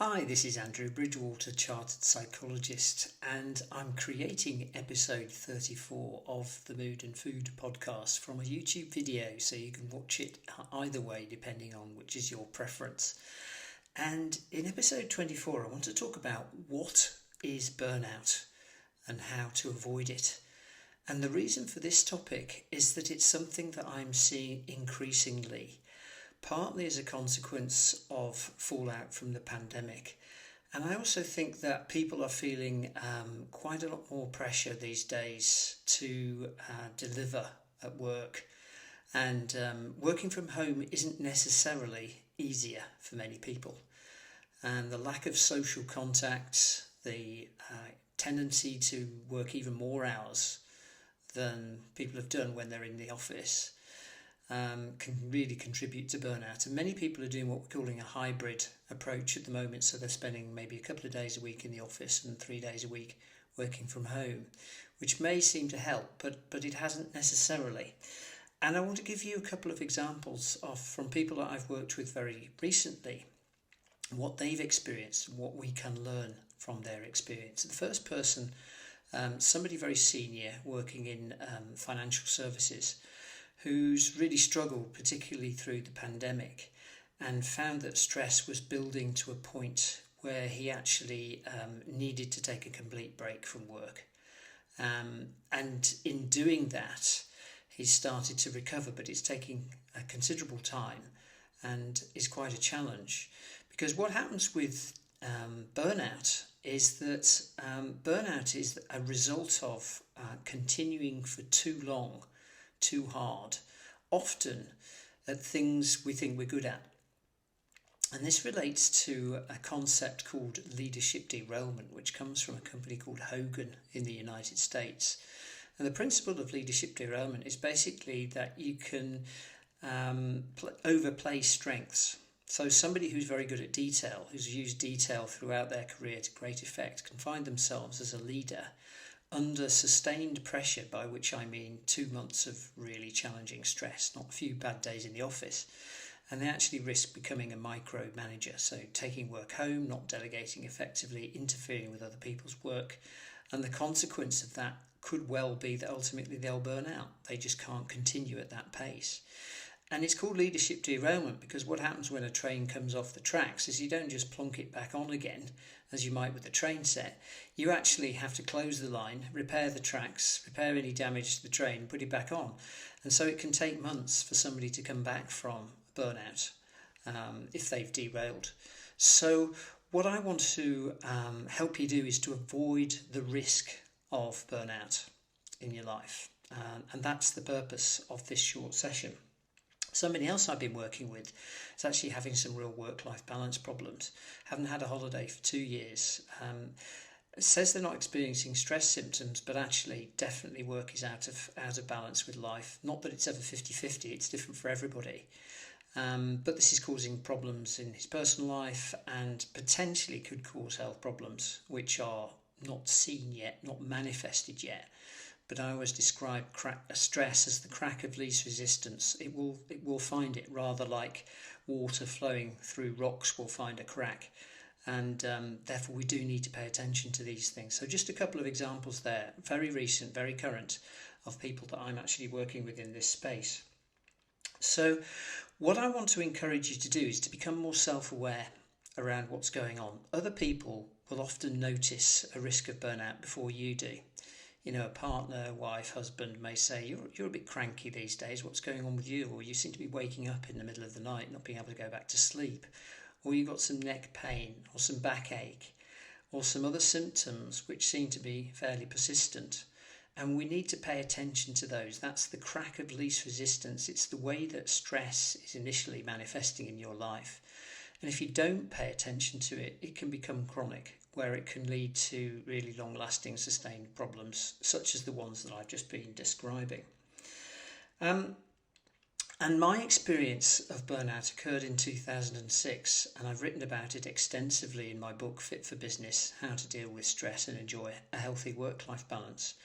Hi, this is Andrew Bridgewater, Chartered Psychologist, and I'm creating episode 34 of the Mood and Food podcast from a YouTube video, so you can watch it either way depending on which is your preference. And in episode 24, I want to talk about what is burnout and how to avoid it. And the reason for this topic is that it's something that I'm seeing increasingly, partly as a consequence of fallout from the pandemic. And I also think that people are feeling quite a lot more pressure these days to deliver at work. And working from home isn't necessarily easier for many people. And the lack of social contact, the tendency to work even more hours than people have done when they're in the office can really contribute to burnout. And many people are doing what we're calling a hybrid approach at the moment. So they're spending maybe a couple of days a week in the office and 3 days a week working from home, which may seem to help, but it hasn't necessarily. And I want to give you a couple of examples from people that I've worked with very recently, what they've experienced, and what we can learn from their experience. The first person, somebody very senior working in financial services, who's really struggled, particularly through the pandemic, and found that stress was building to a point where he actually needed to take a complete break from work. And in doing that, he started to recover, but it's taking a considerable time and is quite a challenge. Because what happens with burnout is that burnout is a result of continuing for too long, too hard, often at things we think we're good at. And this relates to a concept called leadership derailment, which comes from a company called Hogan in the United States. And the principle of leadership derailment is basically that you can overplay strengths. So somebody who's very good at detail, who's used detail throughout their career to great effect, can find themselves as a leader under sustained pressure, by which I mean 2 months of really challenging stress, not a few bad days in the office. And they actually risk becoming a micromanager, so taking work home, not delegating effectively, interfering with other people's work. And the consequence of that could well be that ultimately they'll burn out. They just can't continue at that pace. And it's called leadership derailment because what happens when a train comes off the tracks is you don't just plonk it back on again, as you might with the train set. You actually have to close the line, repair the tracks, repair any damage to the train, put it back on. And so it can take months for somebody to come back from burnout if they've derailed. So what I want to help you do is to avoid the risk of burnout in your life. And that's the purpose of this short session. Somebody else I've been working with is actually having some real work-life balance problems. Haven't had a holiday for 2 years. Says they're not experiencing stress symptoms, but actually definitely work is out of balance with life. Not that it's ever 50-50, it's different for everybody. But this is causing problems in his personal life and potentially could cause health problems, which are not seen yet, not manifested yet. But I always describe stress as the crack of least resistance. It will find it, rather like water flowing through rocks will find a crack. And therefore we do need to pay attention to these things. So just a couple of examples there, very recent, very current, of people that I'm actually working with in this space. So what I want to encourage you to do is to become more self-aware around what's going on. Other people will often notice a risk of burnout before you do. You know, a partner, wife, husband may say, you're a bit cranky these days, what's going on with you? Or you seem to be waking up in the middle of the night, not being able to go back to sleep. Or you've got some neck pain, or some backache, or some other symptoms which seem to be fairly persistent. And we need to pay attention to those. That's the crack of least resistance. It's the way that stress is initially manifesting in your life. And if you don't pay attention to it, it can become chronic, where it can lead to really long-lasting, sustained problems, such as the ones that I've just been describing. And my experience of burnout occurred in 2006, and I've written about it extensively in my book, Fit for Business, How to Deal with Stress and Enjoy a Healthy Work-Life Balance.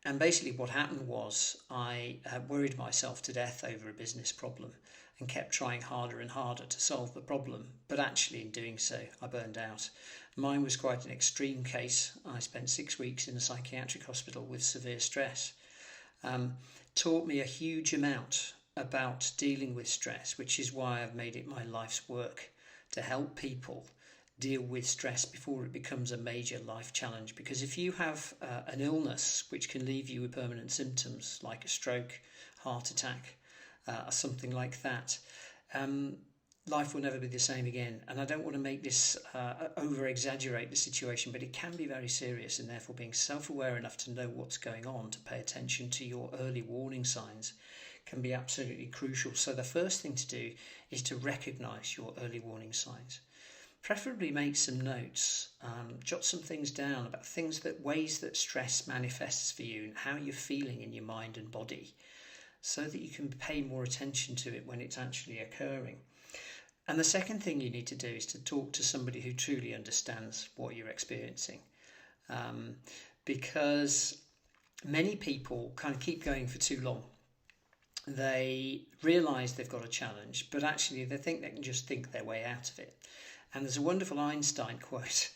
And basically what happened was I worried myself to death over a business problem. and kept trying harder and harder to solve the problem, but actually in doing so I burned out. Mine was quite an extreme case. I spent 6 weeks in a psychiatric hospital with severe stress. Taught me a huge amount about dealing with stress, which is why I've made it my life's work to help people deal with stress before it becomes a major life challenge. Because if you have an illness which can leave you with permanent symptoms like a stroke, heart attack, or something like that, life will never be the same again. And I don't want to make this over exaggerate the situation, but it can be very serious, and therefore being self-aware enough to know what's going on, to pay attention to your early warning signs, can be absolutely crucial. So the first thing to do is to recognize your early warning signs. Preferably make some notes, jot some things down about ways that stress manifests for you and how you're feeling in your mind and body, so that you can pay more attention to it when it's actually occurring. And the second thing you need to do is to talk to somebody who truly understands what you're experiencing, because many people kind of keep going for too long. They realise they've got a challenge, but actually they think they can just think their way out of it. And there's a wonderful Einstein quote,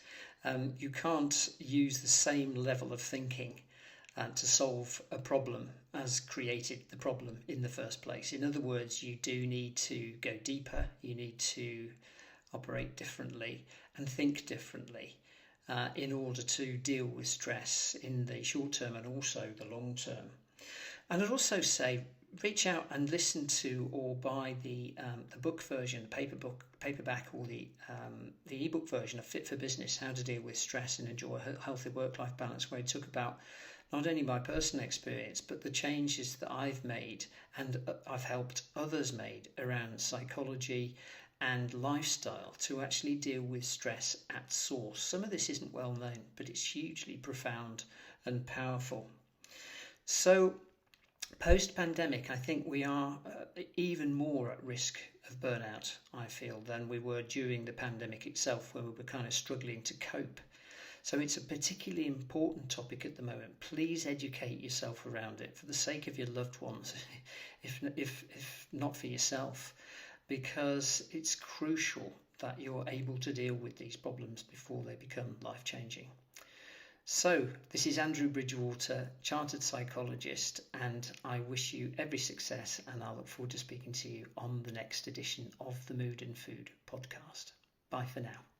you can't use the same level of thinking to solve a problem as created the problem in the first place. In other words, you do need to go deeper, you need to operate differently and think differently in order to deal with stress in the short term and also the long term. And I'd also say reach out and listen to or buy the book version, paperback, or the ebook version of Fit for Business: How to Deal with Stress and Enjoy a Healthy Work-Life Balance, where I talk about not only my personal experience, but the changes that I've made and I've helped others made around psychology and lifestyle to actually deal with stress at source. Some of this isn't well known, but it's hugely profound and powerful. So post-pandemic, I think we are even more at risk of burnout, I feel, than we were during the pandemic itself, where we were kind of struggling to cope. So it's a particularly important topic at the moment. Please educate yourself around it for the sake of your loved ones, if not for yourself, because it's crucial that you're able to deal with these problems before they become life-changing. So this is Andrew Bridgewater, Chartered Psychologist, and I wish you every success, and I look forward to speaking to you on the next edition of the Mood and Food podcast. Bye for now.